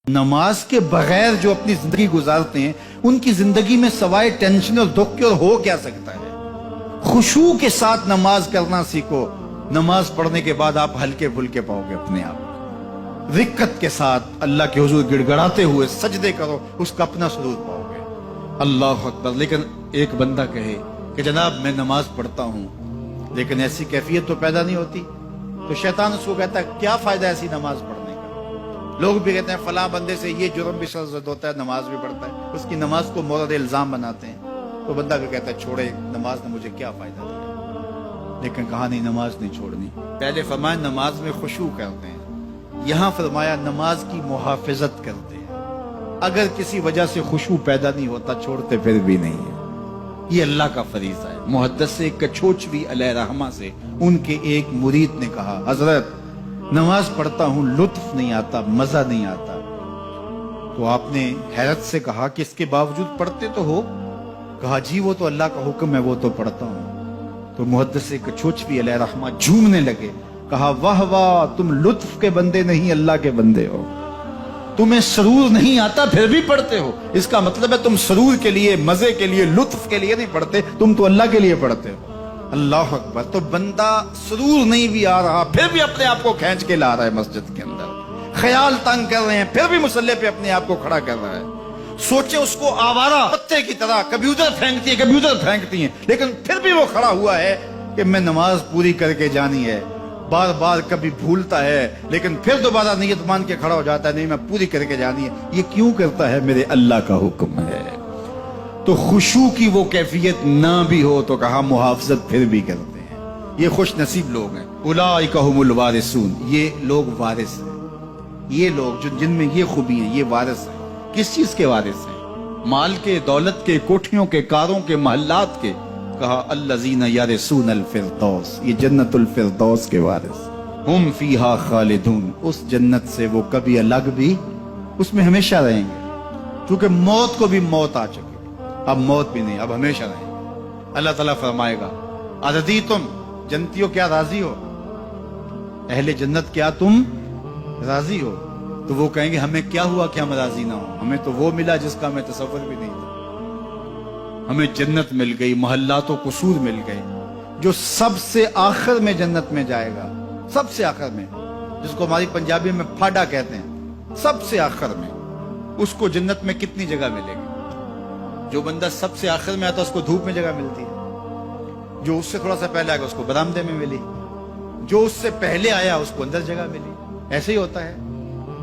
نماز کے بغیر جو اپنی زندگی گزارتے ہیں ان کی زندگی میں سوائے ٹینشن اور دکھ کے اور ہو کیا سکتا ہے؟ خشوع کے ساتھ نماز کرنا سیکھو. نماز پڑھنے کے بعد آپ ہلکے پھلکے پاؤ گے اپنے آپ. رقت کے ساتھ اللہ کے حضور گڑ گڑاتے ہوئے سجدے کرو, اس کا اپنا سرور پاؤ گے. اللہ اکبر. لیکن ایک بندہ کہے کہ جناب میں نماز پڑھتا ہوں لیکن ایسی کیفیت تو پیدا نہیں ہوتی, تو شیطان اس کو کہتا ہے کیا فائدہ ایسی نماز پڑھنے کا. لوگ بھی کہتے ہیں فلاں بندے سے یہ جرم بھی سرزد ہوتا ہے, نماز بھی پڑھتا ہے, اس کی نماز کو مورد الزام بناتے ہیں. تو بندہ بھی کہتا ہے چھوڑے, نماز نے مجھے کیا فائدہ دیا. لیکن کہا نہیں, نماز نہیں چھوڑنی. پہلے فرمایا نماز میں خشوع کرتے ہیں, یہاں فرمایا نماز کی محافظت کرتے ہیں. اگر کسی وجہ سے خشوع پیدا نہیں ہوتا چھوڑتے پھر بھی نہیں ہے. یہ اللہ کا فریضہ ہے. محدث کچھوچوی علیہ رحمہ سے ان کے ایک مرید نے کہا حضرت نماز پڑھتا ہوں لطف نہیں آتا, مزہ نہیں آتا. تو آپ نے حیرت سے کہا کہ اس کے باوجود پڑھتے تو ہو؟ کہا جی وہ تو اللہ کا حکم ہے, وہ تو پڑھتا ہوں. تو محدث کچھوچوی علیہ رحمہ جھومنے لگے, کہا واہ واہ, تم لطف کے بندے نہیں اللہ کے بندے ہو. تمہیں سرور نہیں آتا پھر بھی پڑھتے ہو, اس کا مطلب ہے تم سرور کے لیے, مزے کے لیے, لطف کے لیے نہیں پڑھتے, تم تو اللہ کے لیے پڑھتے ہو. اللہ اکبر. تو بندہ سرور نہیں بھی آ رہا پھر بھی اپنے آپ کو کھینچ کے لا رہا ہے مسجد کے اندر. خیال تنگ کر رہے ہیں پھر بھی مصلی پہ اپنے آپ کو کھڑا کر رہا ہے. سوچے اس کو آوارہ پتے کی طرح کبھی ادھر پھینکتی ہے کبھی ادھر پھینکتی ہیں, لیکن پھر بھی وہ کھڑا ہوا ہے کہ میں نماز پوری کر کے جانی ہے. بار بار کبھی بھولتا ہے لیکن پھر دوبارہ نیت مان کے کھڑا ہو جاتا ہے, نہیں میں پوری کر کے جانی ہے. یہ کیوں کرتا ہے؟ میرے اللہ کا حکم ہے. تو خشوع کی وہ کیفیت نہ بھی ہو تو کہا محافظت پھر بھی کرتے ہیں. یہ خوش نصیب لوگ ہیں. اولئک هم الوارثون, یہ لوگ وارث ہیں. یہ لوگ جن میں یہ خوبی ہیں یہ وارث ہیں. کس چیز کے وارث ہیں؟ مال کے, دولت کے, کوٹھیوں کے, کاروں کے, محلات کے. کہا الذین یرثون الفردوس, یہ جنت الفردوس کے وارث. ہم فیہا خالدون, اس جنت سے وہ کبھی الگ بھی اس میں ہمیشہ رہیں گے. کیونکہ موت کو بھی موت آ چکی, اب موت بھی نہیں, اب ہمیشہ رہیں گے. اللہ تعالیٰ فرمائے گا ارضیتم, جنتیوں کیا راضی ہو؟ اہل جنت کیا تم راضی ہو؟ تو وہ کہیں گے ہمیں کیا ہوا کہ ہم راضی نہ ہوں, ہمیں تو وہ ملا جس کا ہمیں تصور بھی نہیں تھا. ہمیں جنت مل گئی, محلات و قصور مل گئے. جو سب سے آخر میں جنت میں جائے گا, سب سے آخر میں, جس کو ہماری پنجابی میں پھاڑا کہتے ہیں, سب سے آخر میں, اس کو جنت میں کتنی جگہ ملے گی؟ جو بندہ سب سے آخر میں آتا اس کو دھوپ میں جگہ ملتی ہے, جو اس سے تھوڑا سا پہلے آئے گا اس کو برآمدے میں ملی, جو اس سے پہلے آیا اس کو اندر جگہ ملی. ایسے ہی ہوتا ہے.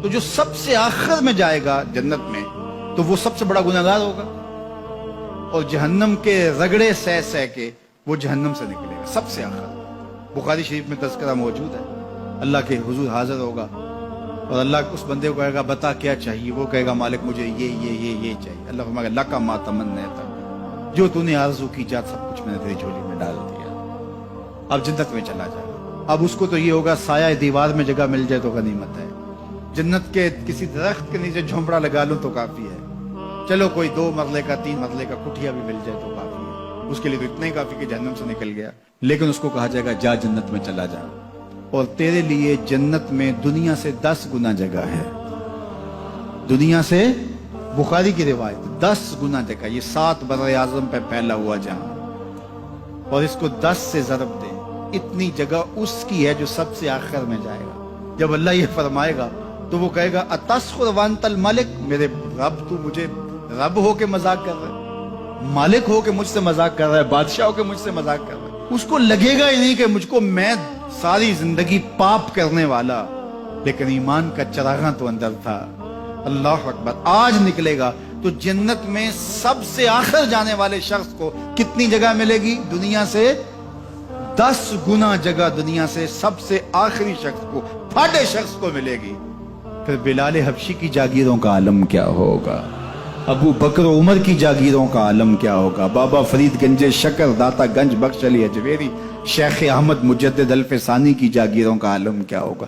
تو جو سب سے آخر میں جائے گا جنت میں تو وہ سب سے بڑا گناہگار ہوگا, اور جہنم کے رگڑے سہ سہ کے وہ جہنم سے نکلے گا سب سے آخر. بخاری شریف میں تذکرہ موجود ہے. اللہ کے حضور حاضر ہوگا اور اللہ اس بندے کو کہے گا بتا کیا چاہیے؟ وہ کہے گا مالک مجھے یہ چاہیے. اللہ فرمائے گا لک ما تمنیت, جو تو نے آرزو کی جات سب کچھ میں نے تیری جھولی میں ڈال دیا, اب جنت میں چلا جائے. اب اس کو تو یہ ہوگا سایہ دیوار میں جگہ مل جائے تو غنیمت ہے, جنت کے کسی درخت کے نیچے جھونپڑا لگا لوں تو کافی ہے, چلو کوئی 2 مرلے کا 3 مرلے کا کٹھیا بھی مل جائے تو کافی ہے. اس کے لیے تو اتنا ہی کافی کہ جہنم سے نکل گیا. لیکن اس کو کہا جائے گا جا جنت میں چلا جا, اور تیرے لیے جنت میں دنیا سے 10 گنا جگہ ہے. دنیا سے, بخاری کی روایت, 10 گنا جگہ. یہ 7 بر اعظم پہ پھیلا ہوا جہاں, اور اس کو 10 سے ضرب دیں, اتنی جگہ اس کی ہے جو سب سے آخر میں جائے گا. جب اللہ یہ فرمائے گا تو وہ کہے گا اتسخر وانت الملک, میرے رب تو مجھے رب ہو کے مذاق کر رہا ہے, مالک ہو کے مجھ سے مذاق کر رہا ہے, بادشاہ ہو کے مجھ سے مذاق کر رہا ہے. اس کو لگے گا ہی نہیں کہ مجھ کو, میں ساری زندگی پاپ کرنے والا لیکن ایمان کا چراغاں تو اندر تھا. اللہ اکبر. آج نکلے گا تو جنت میں سب سے آخر جانے والے شخص کو کتنی جگہ ملے گی؟ دنیا سے 10 گنا جگہ دنیا سے سب سے آخری شخص کو, پھاڑے شخص کو ملے گی. پھر بلال حبشی کی جاگیروں کا عالم کیا ہوگا؟ ابو بکر و عمر کی جاگیروں کا عالم کیا ہوگا؟ بابا فرید گنج شکر, داتا گنج بخش علی اجویری, شیخ احمد مجدد الفسانی کی جاگیروں کا عالم کیا ہوگا؟